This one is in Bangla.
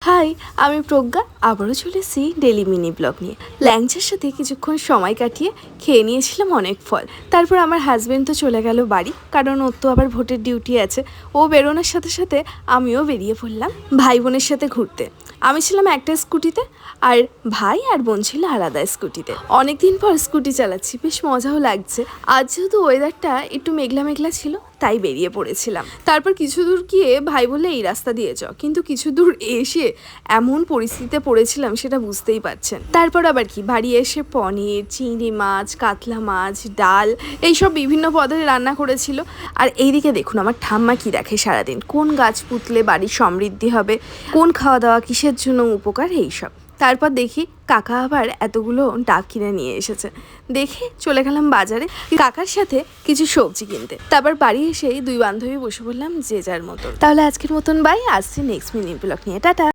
হাই, আমি প্রজ্ঞা আবারও চলে এসেছি ডেলি মিনি ব্লগ নিয়ে। ল্যাংচার সাথে কিছুক্ষণ সময় কাটিয়ে খেয়ে নিয়েছিলাম অনেক ফল। তারপর আমার হাজব্যান্ড তো চলে গেল বাড়ি, কারণ ওর তো আবার ভোটের ডিউটি আছে। ও বেরোনোর সাথে সাথে আমিও বেরিয়ে পড়লাম ভাই বোনের সাথে ঘুরতে। আমি ছিলাম একটা স্কুটিতে, আর ভাই আর বোন ছিল আলাদা স্কুটিতে। অনেকদিন পর স্কুটি চালাচ্ছি, বেশ মজাও লাগছে। আজ যেহেতু ওয়েদারটা একটু মেঘলা মেঘলা ছিল, তাই বেরিয়ে পড়েছিলাম। তারপর কিছু দূর গিয়ে ভাই বললে এই রাস্তা দিয়ে যাও, কিন্তু কিছু দূর এসে এমন পরিস্থিতিতে পড়েছিলাম সেটা বুঝতেই পারছেন। তারপর আবার কি বাড়ি এসে পনির, চিংড়ি মাছ, কাতলা মাছ, ডাল এইসব বিভিন্ন পদের রান্না করেছিল। আর এইদিকে দেখুন আমার ঠাম্মা কি দেখে সারাদিন, কোন গাছ পুতলে বাড়ির সমৃদ্ধি হবে, কোন খাওয়া দাওয়া কিসের জন্য উপকার, এইসব। তারপর দেখি কাকা আবার এতগুলো ডাব কিনে নিয়ে এসেছে। দেখে চলে গেলাম বাজারে কাকার সাথে কিছু সবজি কিনতে। তারপর বাড়ি এসেই দুই বান্ধবী বসে পড়লাম যে যার মতন। তাহলে আজকের মতন বাই, আসছি নেক্সট মিনি ব্লগ নিয়ে। টাটা।